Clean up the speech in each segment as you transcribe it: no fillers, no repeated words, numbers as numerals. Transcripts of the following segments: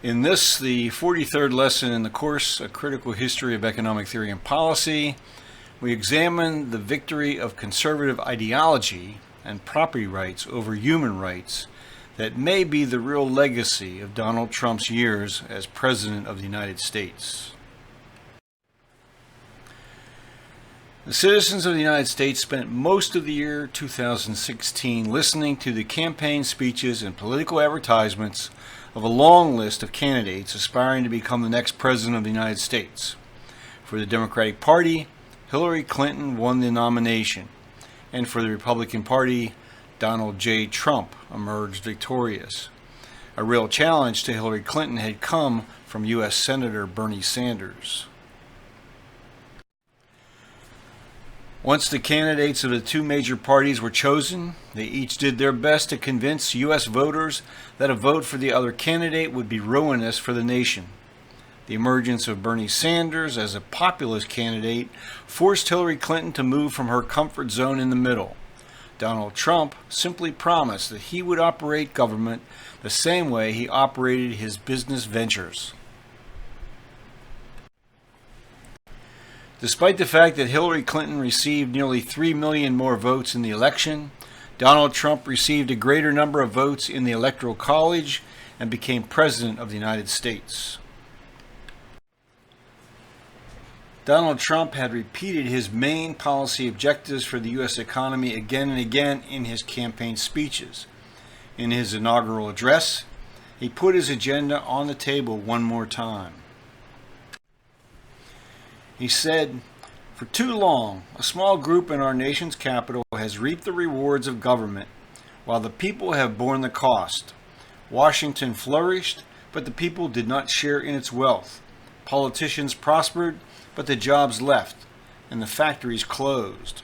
In this, the 43rd lesson in the course, A Critical History of Economic Theory and Policy, we examine the victory of conservative ideology and property rights over human rights that may be the real legacy of Donald Trump's years as President of the United States. The citizens of the United States spent most of the year 2016 listening to the campaign speeches and political advertisements of a long list of candidates aspiring to become the next President of the United States. For the Democratic Party, Hillary Clinton won the nomination, and for the Republican Party, Donald J. Trump emerged victorious. A real challenge to Hillary Clinton had come from U.S. Senator Bernie Sanders. Once the candidates of the two major parties were chosen, they each did their best to convince U.S. voters that a vote for the other candidate would be ruinous for the nation. The emergence of Bernie Sanders as a populist candidate forced Hillary Clinton to move from her comfort zone in the middle. Donald Trump simply promised that he would operate government the same way he operated his business ventures. Despite the fact that Hillary Clinton received nearly 3 million more votes in the election, Donald Trump received a greater number of votes in the Electoral College and became President of the United States. Donald Trump had repeated his main policy objectives for the U.S. economy again and again in his campaign speeches. In his inaugural address, he put his agenda on the table one more time. He said, "For too long, a small group in our nation's capital has reaped the rewards of government, while the people have borne the cost. Washington flourished, but the people did not share in its wealth. Politicians prospered, but the jobs left, and the factories closed."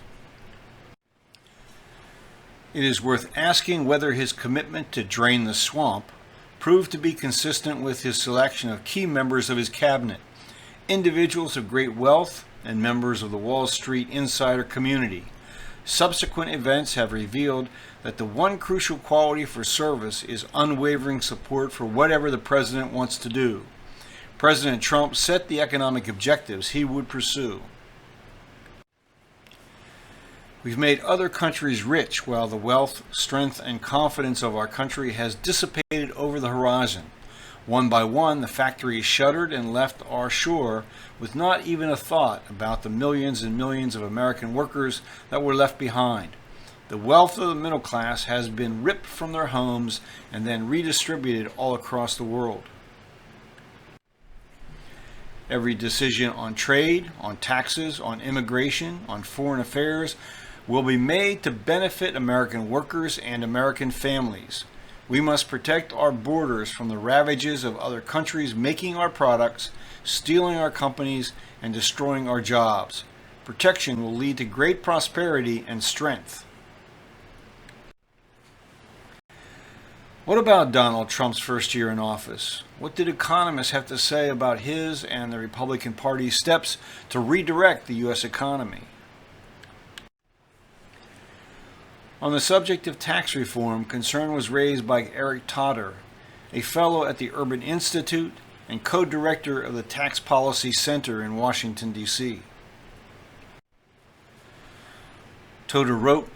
It is worth asking whether his commitment to drain the swamp proved to be consistent with his selection of key members of his cabinet, individuals of great wealth and members of the Wall Street insider community. Subsequent events have revealed that the one crucial quality for service is unwavering support for whatever the president wants to do. President Trump set the economic objectives he would pursue. We've made other countries rich while the wealth, strength, and confidence of our country has dissipated over the horizon. One by one, the factories shuttered and left our shore with not even a thought about the millions and millions of American workers that were left behind. The wealth of the middle class has been ripped from their homes and then redistributed all across the world. Every decision on trade, on taxes, on immigration, on foreign affairs will be made to benefit American workers and American families. We must protect our borders from the ravages of other countries making our products, stealing our companies, and destroying our jobs. Protection will lead to great prosperity and strength. What about Donald Trump's first year in office? What did economists have to say about his and the Republican Party's steps to redirect the U.S. economy? On the subject of tax reform, concern was raised by Eric Totter, a fellow at the Urban Institute and co-director of the Tax Policy Center in Washington, D.C. Totter wrote,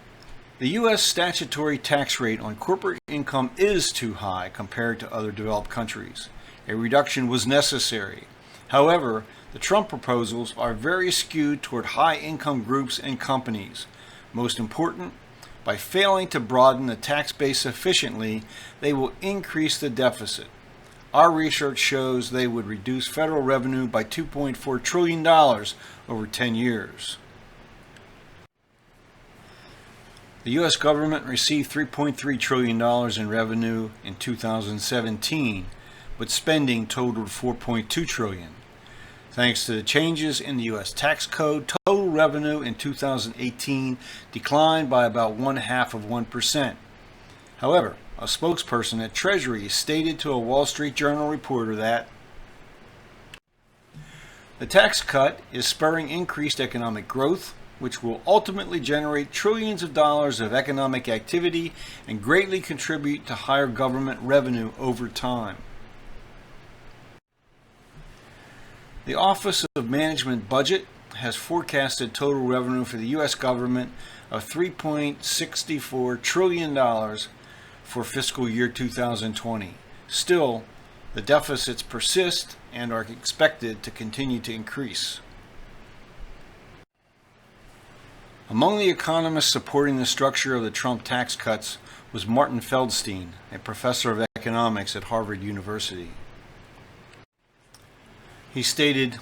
"The U.S. statutory tax rate on corporate income is too high compared to other developed countries. A reduction was necessary. However, the Trump proposals are very skewed toward high-income groups and companies. Most important, by failing to broaden the tax base sufficiently, they will increase the deficit. Our research shows they would reduce federal revenue by $2.4 trillion over 10 years. The U.S. government received $3.3 trillion in revenue in 2017, but spending totaled $4.2 trillion. Thanks to the changes in the U.S. tax code, total revenue in 2018 declined by about 0.5%. However, a spokesperson at Treasury stated to a Wall Street Journal reporter that the tax cut is spurring increased economic growth, which will ultimately generate trillions of dollars of economic activity and greatly contribute to higher government revenue over time. The Office of Management Budget has forecasted total revenue for the U.S. government of $3.64 trillion for fiscal year 2020. Still, the deficits persist and are expected to continue to increase. Among the economists supporting the structure of the Trump tax cuts was Martin Feldstein, a professor of economics at Harvard University. He stated,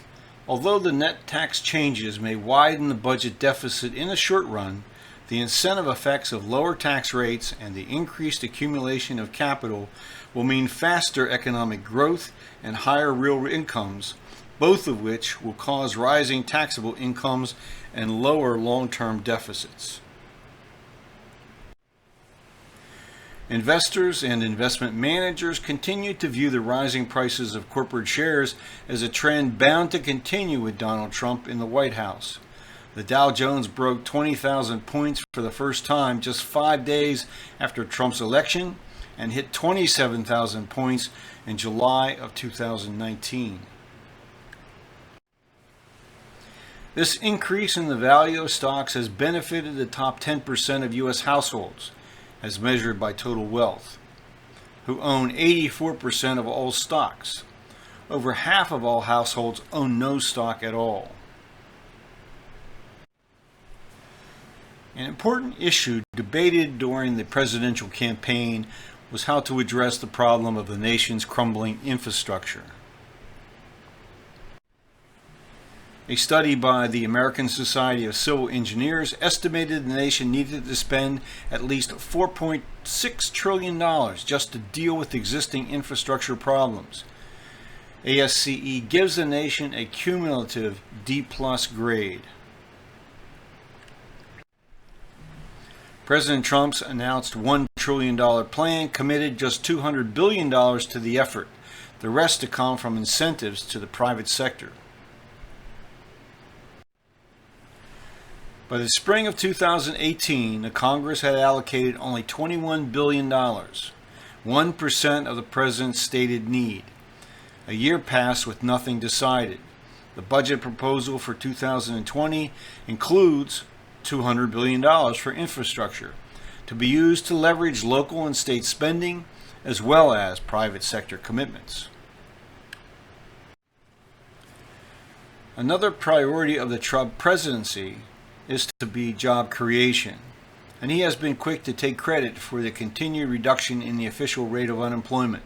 "Although the net tax changes may widen the budget deficit in the short run, the incentive effects of lower tax rates and the increased accumulation of capital will mean faster economic growth and higher real incomes, both of which will cause rising taxable incomes and lower long-term deficits." Investors and investment managers continue to view the rising prices of corporate shares as a trend bound to continue with Donald Trump in the White House. The Dow Jones broke 20,000 points for the first time just 5 days after Trump's election and hit 27,000 points in July of 2019. This increase in the value of stocks has benefited the top 10% of U.S. households, as measured by total wealth, who own 84% of all stocks. Over half of all households own no stock at all. An important issue debated during the presidential campaign was how to address the problem of the nation's crumbling infrastructure. A study by the American Society of Civil Engineers estimated the nation needed to spend at least $4.6 trillion just to deal with existing infrastructure problems. ASCE gives the nation a cumulative D+ grade. President Trump's announced $1 trillion plan committed just $200 billion to the effort, the rest to come from incentives to the private sector. By the spring of 2018, the Congress had allocated only $21 billion, 1% of the president's stated need. A year passed with nothing decided. The budget proposal for 2020 includes $200 billion for infrastructure, to be used to leverage local and state spending, as well as private sector commitments. Another priority of the Trump presidency is to be job creation, and he has been quick to take credit for the continued reduction in the official rate of unemployment.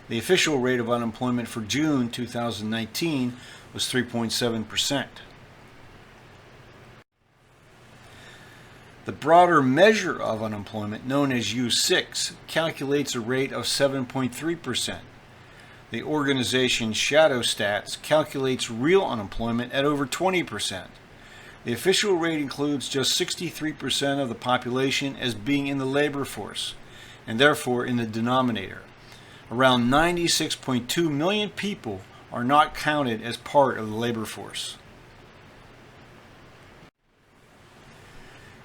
The official rate of unemployment for June 2019 was 3.7%. The broader measure of unemployment, known as U6, calculates a rate of 7.3%. The organization Shadow Stats calculates real unemployment at over 20%. The official rate includes just 63% of the population as being in the labor force, and therefore in the denominator. Around 96.2 million people are not counted as part of the labor force.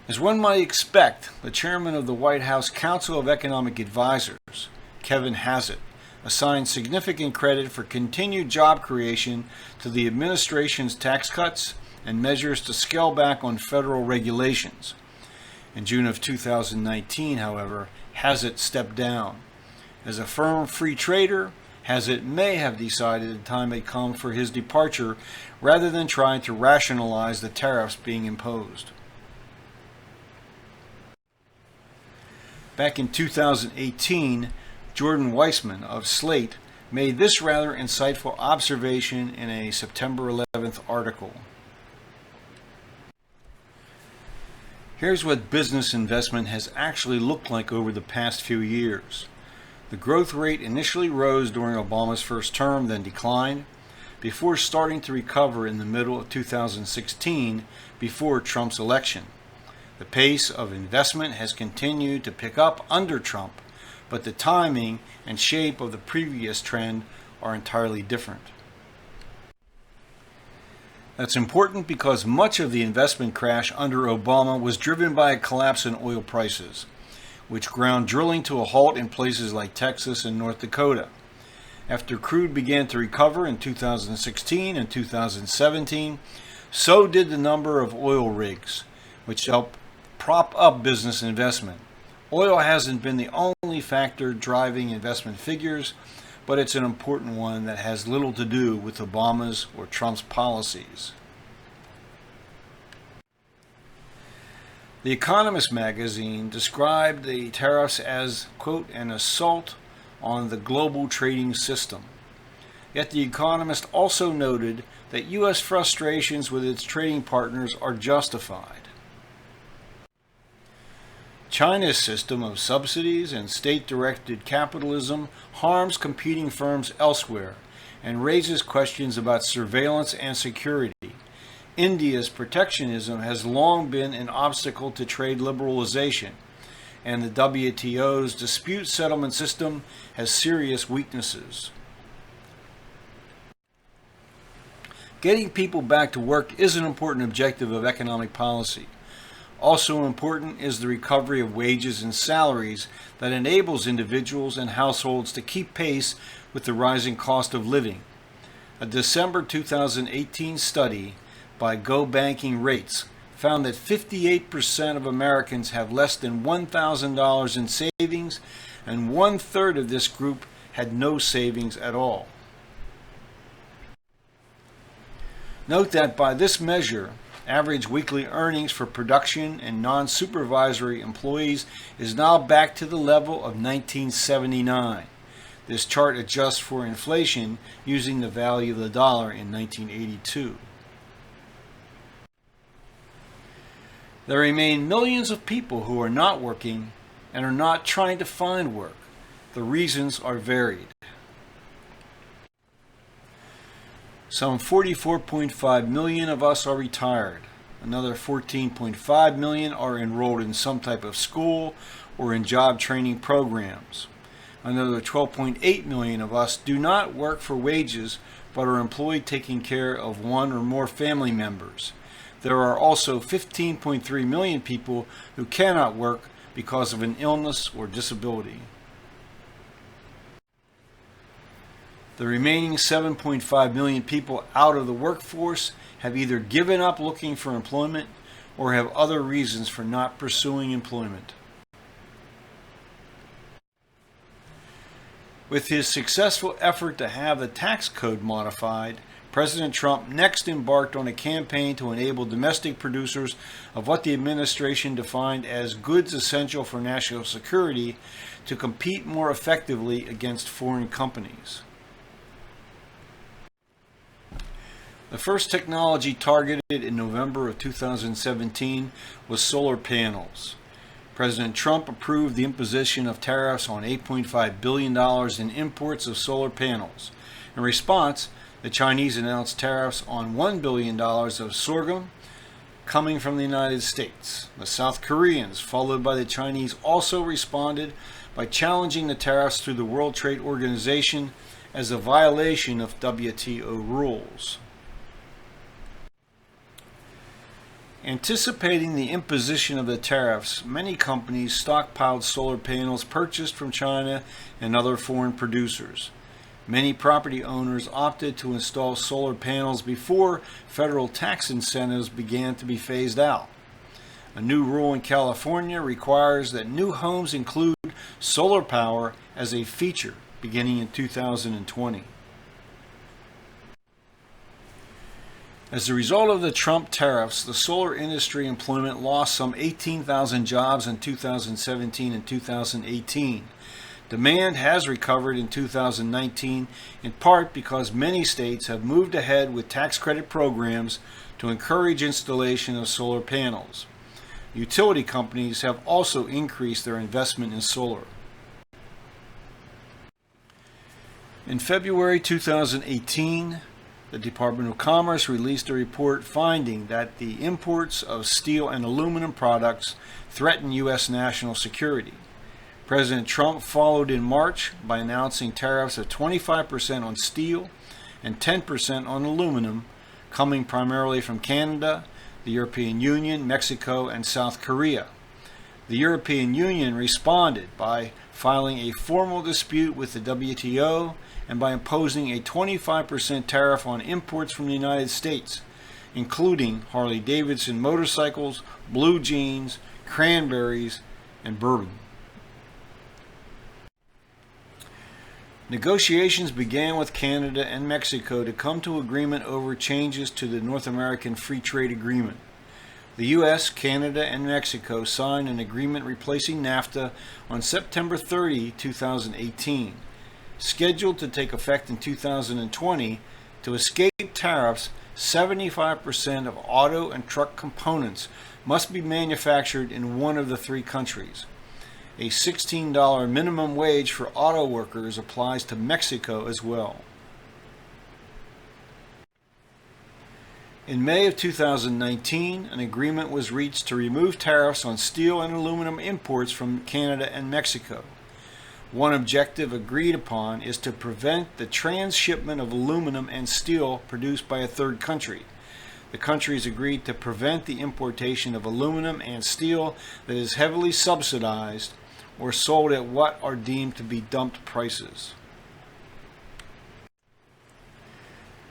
As one might expect, the chairman of the White House Council of Economic Advisers, Kevin Hassett, assigned significant credit for continued job creation to the administration's tax cuts and measures to scale back on federal regulations. In June of 2019, however, Hassett stepped down. As a firm free trader, Hassett may have decided the time had come for his departure rather than trying to rationalize the tariffs being imposed. Back in 2018, Jordan Weissman of Slate made this rather insightful observation in a September 11th article. Here's what business investment has actually looked like over the past few years. The growth rate initially rose during Obama's first term, then declined, before starting to recover in the middle of 2016, before Trump's election. The pace of investment has continued to pick up under Trump, but the timing and shape of the previous trend are entirely different. That's important because much of the investment crash under Obama was driven by a collapse in oil prices, which ground drilling to a halt in places like Texas and North Dakota. After crude began to recover in 2016 and 2017, so did the number of oil rigs, which helped prop up business investment. Oil hasn't been the only factor driving investment figures, but it's an important one that has little to do with Obama's or Trump's policies. The Economist magazine described the tariffs as, quote, an assault on the global trading system. Yet the Economist also noted that U.S. frustrations with its trading partners are justified. China's system of subsidies and state-directed capitalism harms competing firms elsewhere and raises questions about surveillance and security. India's protectionism has long been an obstacle to trade liberalization, and the WTO's dispute settlement system has serious weaknesses. Getting people back to work is an important objective of economic policy. Also important is the recovery of wages and salaries that enables individuals and households to keep pace with the rising cost of living. A December 2018 study by Go Banking Rates found that 58% of Americans have less than $1,000 in savings, and 1/3 of this group had no savings at all. Note that by this measure, average weekly earnings for production and non-supervisory employees is now back to the level of 1979. This chart adjusts for inflation using the value of the dollar in 1982. There remain millions of people who are not working and are not trying to find work. The reasons are varied. Some 44.5 million of us are retired. Another 14.5 million are enrolled in some type of school or in job training programs. Another 12.8 million of us do not work for wages but are employed taking care of one or more family members. There are also 15.3 million people who cannot work because of an illness or disability. The remaining 7.5 million people out of the workforce have either given up looking for employment or have other reasons for not pursuing employment. With his successful effort to have the tax code modified, President Trump next embarked on a campaign to enable domestic producers of what the administration defined as goods essential for national security to compete more effectively against foreign companies. The first technology targeted in November of 2017 was solar panels. President Trump approved the imposition of tariffs on $8.5 billion in imports of solar panels. In response, the Chinese announced tariffs on $1 billion of sorghum coming from the United States. The South Koreans, followed by the Chinese, also responded by challenging the tariffs through the World Trade Organization as a violation of WTO rules. Anticipating the imposition of the tariffs, many companies stockpiled solar panels purchased from China and other foreign producers. Many property owners opted to install solar panels before federal tax incentives began to be phased out. A new rule in California requires that new homes include solar power as a feature beginning in 2020. As a result of the Trump tariffs, the solar industry employment lost some 18,000 jobs in 2017 and 2018. Demand has recovered in 2019, in part because many states have moved ahead with tax credit programs to encourage installation of solar panels. Utility companies have also increased their investment in solar. In February 2018, the Department of Commerce released a report finding that the imports of steel and aluminum products threaten U.S. national security. President Trump followed in March by announcing tariffs of 25% on steel and 10% on aluminum, coming primarily from Canada, the European Union, Mexico, and South Korea. The European Union responded by filing a formal dispute with the WTO, and by imposing a 25% tariff on imports from the United States, including Harley-Davidson motorcycles, blue jeans, cranberries, and bourbon. Negotiations began with Canada and Mexico to come to agreement over changes to the North American Free Trade Agreement. The U.S., Canada, and Mexico signed an agreement replacing NAFTA on September 30, 2018. Scheduled to take effect in 2020, to escape tariffs, 75% of auto and truck components must be manufactured in one of the three countries. A $16 minimum wage for auto workers applies to Mexico as well. In May of 2019, an agreement was reached to remove tariffs on steel and aluminum imports from Canada and Mexico. One objective agreed upon is to prevent the transshipment of aluminum and steel produced by a third country. The countries agreed to prevent the importation of aluminum and steel that is heavily subsidized or sold at what are deemed to be dumped prices.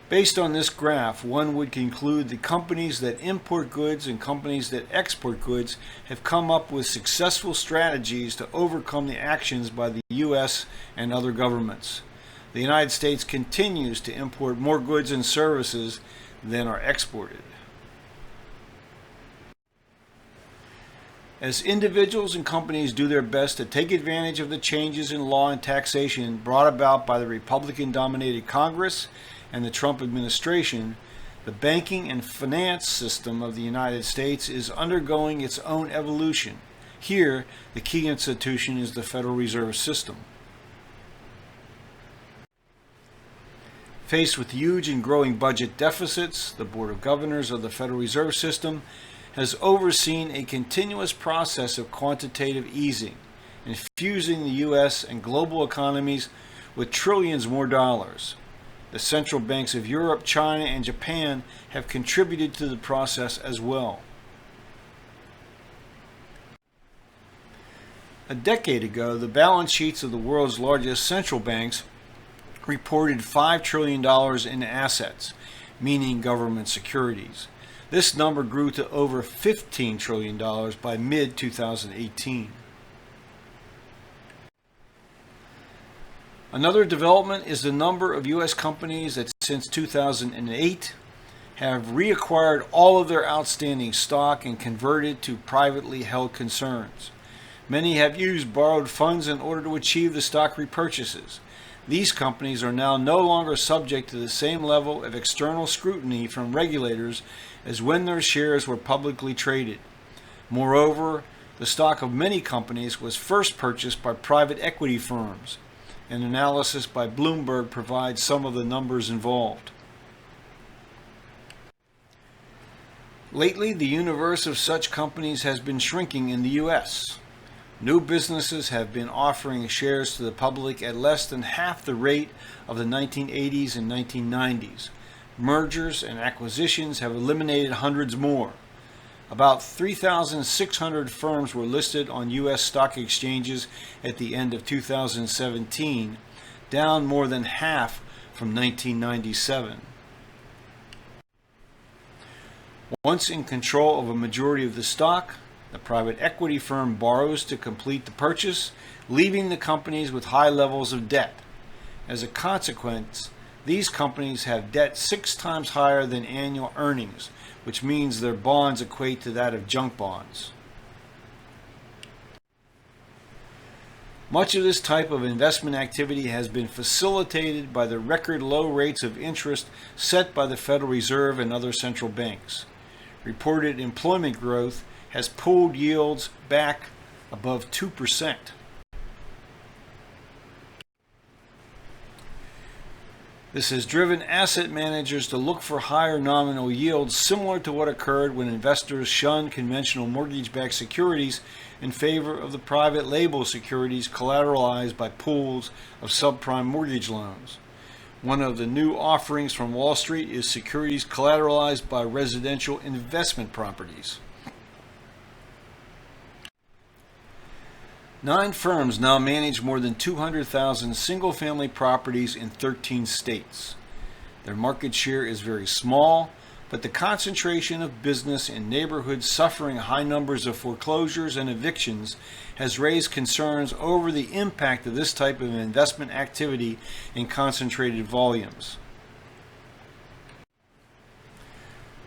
Based on this graph, one would conclude that companies that import goods and companies that export goods have come up with successful strategies to overcome the actions by the U.S. and other governments. The United States continues to import more goods and services than are exported. As individuals and companies do their best to take advantage of the changes in law and taxation brought about by the Republican-dominated Congress and the Trump administration, the banking and finance system of the United States is undergoing its own evolution. Here, the key institution is the Federal Reserve System. Faced with huge and growing budget deficits, the Board of Governors of the Federal Reserve System has overseen a continuous process of quantitative easing, infusing the U.S. and global economies with trillions more dollars. The central banks of Europe, China, and Japan have contributed to the process as well. A decade ago, the balance sheets of the world's largest central banks reported $5 trillion in assets, meaning government securities. This number grew to over $15 trillion by mid-2018. Another development is the number of U.S. companies that since 2008 have reacquired all of their outstanding stock and converted to privately held concerns. Many have used borrowed funds in order to achieve the stock repurchases. These companies are now no longer subject to the same level of external scrutiny from regulators as when their shares were publicly traded. Moreover, the stock of many companies was first purchased by private equity firms. An analysis by Bloomberg provides some of the numbers involved. Lately, the universe of such companies has been shrinking in the U.S. New businesses have been offering shares to the public at less than half the rate of the 1980s and 1990s. Mergers and acquisitions have eliminated hundreds more. About 3,600 firms were listed on U.S. stock exchanges at the end of 2017, down more than half from 1997. Once in control of a majority of the stock, the private equity firm borrows to complete the purchase, leaving the companies with high levels of debt. As a consequence, these companies have debt 6 times higher than annual earnings, which means their bonds equate to that of junk bonds. Much of this type of investment activity has been facilitated by the record low rates of interest set by the Federal Reserve and other central banks. Reported employment growth has pulled yields back above 2%. This has driven asset managers to look for higher nominal yields, similar to what occurred when investors shunned conventional mortgage-backed securities in favor of the private label securities collateralized by pools of subprime mortgage loans. One of the new offerings from Wall Street is securities collateralized by residential investment properties. 9 firms now manage more than 200,000 single-family properties in 13 states. Their market share is very small, but the concentration of business in neighborhoods suffering high numbers of foreclosures and evictions has raised concerns over the impact of this type of investment activity in concentrated volumes.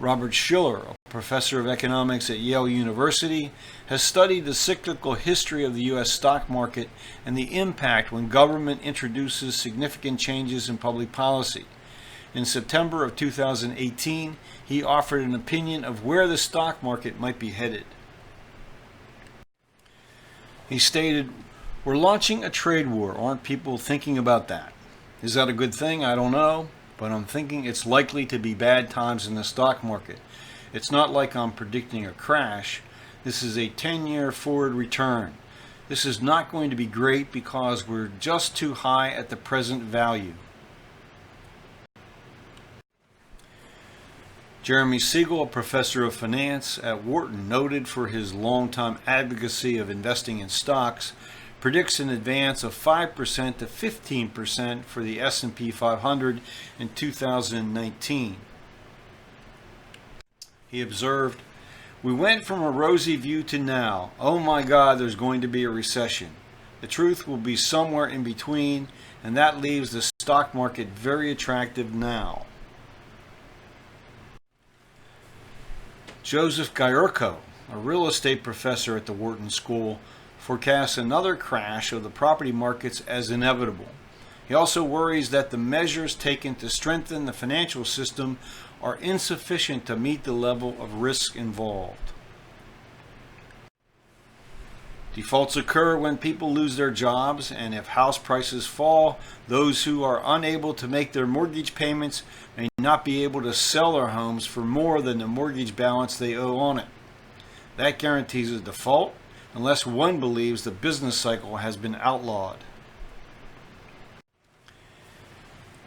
Robert Shiller, a professor of economics at Yale University, has studied the cyclical history of the U.S. stock market and the impact when government introduces significant changes in public policy. In September of 2018, he offered an opinion of where the stock market might be headed. He stated, "We're launching a trade war. Aren't people thinking about that? Is that a good thing? I don't know. But I'm thinking it's likely to be bad times in the stock market. It's not like I'm predicting a crash. This is a 10-year forward return. This is not going to be great because we're just too high at the present value." Jeremy Siegel, a professor of finance at Wharton, noted for his long-time advocacy of investing in stocks, predicts an advance of 5% to 15% for the S&P 500 in 2019. He observed, "We went from a rosy view to now, oh my God, there's going to be a recession. The truth will be somewhere in between, and that leaves the stock market very attractive now." Joseph Gaurko, a real estate professor at the Wharton School, forecasts another crash of the property markets as inevitable. He also worries that the measures taken to strengthen the financial system are insufficient to meet the level of risk involved. Defaults occur when people lose their jobs, and if house prices fall, those who are unable to make their mortgage payments may not be able to sell their homes for more than the mortgage balance they owe on it. That guarantees a default, unless one believes the business cycle has been outlawed.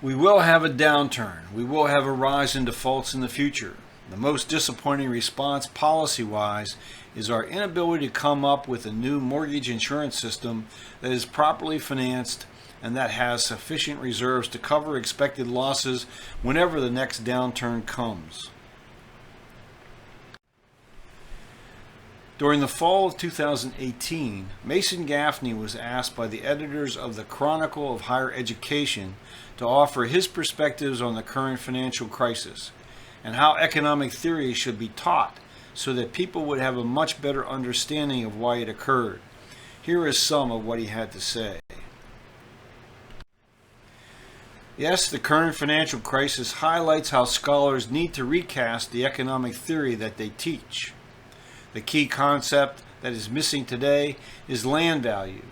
We will have a downturn. We will have a rise in defaults in the future. The most disappointing response policy-wise is our inability to come up with a new mortgage insurance system that is properly financed and that has sufficient reserves to cover expected losses whenever the next downturn comes. During the fall of 2018, Mason Gaffney was asked by the editors of the Chronicle of Higher Education to offer his perspectives on the current financial crisis and how economic theory should be taught so that people would have a much better understanding of why it occurred. Here is some of what he had to say. Yes, the current financial crisis highlights how scholars need to recast the economic theory that they teach. The key concept that is missing today is land value.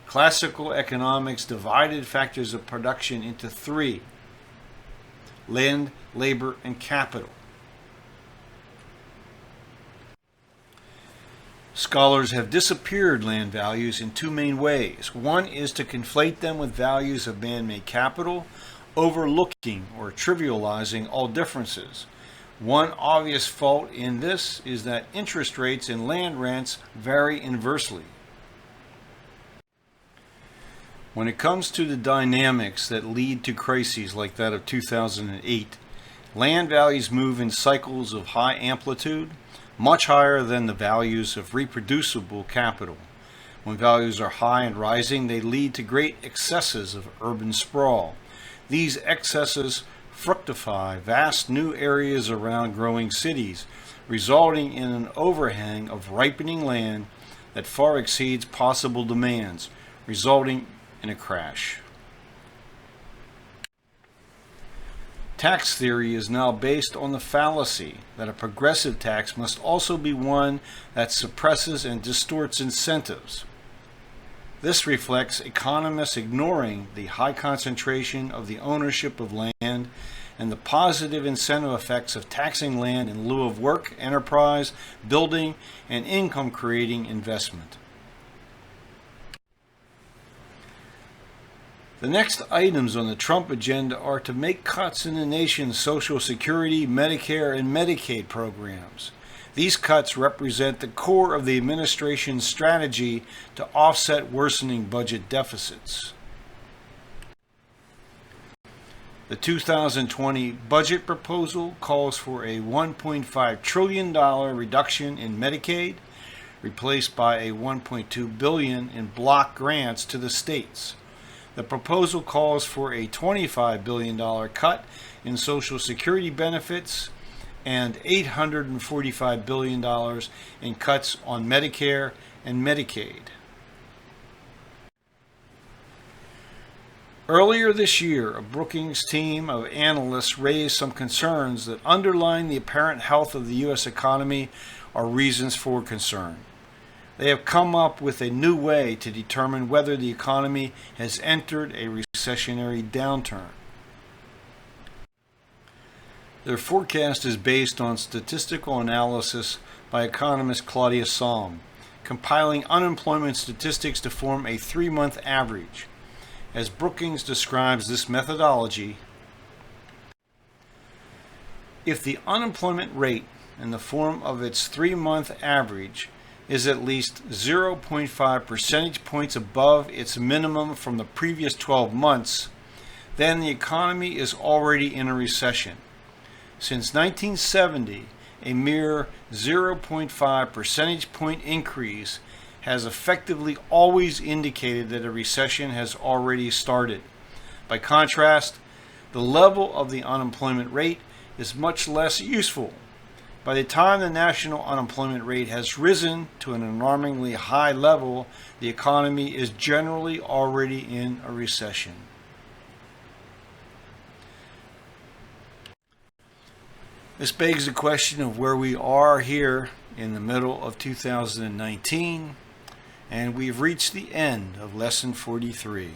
Classical economics divided factors of production into 3: land, labor, and capital. Scholars have disappeared land values in 2 main ways. One is to conflate them with values of man-made capital, overlooking or trivializing all differences. One obvious fault in this is that interest rates and land rents vary inversely. When it comes to the dynamics that lead to crises like that of 2008, land values move in cycles of high amplitude, much higher than the values of reproducible capital. When values are high and rising, they lead to great excesses of urban sprawl. These excesses fructify vast new areas around growing cities, resulting in an overhang of ripening land that far exceeds possible demands, resulting in a crash. Tax theory is now based on the fallacy that a progressive tax must also be one that suppresses and distorts incentives. This reflects economists ignoring the high concentration of the ownership of land and the positive incentive effects of taxing land in lieu of work, enterprise, building, and income-creating investment. The next items on the Trump agenda are to make cuts in the nation's Social Security, Medicare, and Medicaid programs. These cuts represent the core of the administration's strategy to offset worsening budget deficits. The 2020 budget proposal calls for a $1.5 trillion reduction in Medicaid, replaced by a $1.2 billion in block grants to the states. The proposal calls for a $25 billion cut in Social Security benefits and $845 billion in cuts on Medicare and Medicaid. Earlier this year, a Brookings team of analysts raised some concerns that underline the apparent health of the U.S. economy are reasons for concern. They have come up with a new way to determine whether the economy has entered a recessionary downturn. Their forecast is based on statistical analysis by economist Claudia Salm, compiling unemployment statistics to form a 3-month average. As Brookings describes this methodology, if the unemployment rate in the form of its 3-month average is at least 0.5 percentage points above its minimum from the previous 12 months, then the economy is already in a recession. Since 1970, a mere 0.5 percentage point increase has effectively always indicated that a recession has already started. By contrast, the level of the unemployment rate is much less useful. By the time the national unemployment rate has risen to an alarmingly high level, the economy is generally already in a recession. This begs the question of where we are here in the middle of 2019, and we've reached the end of Lesson 43.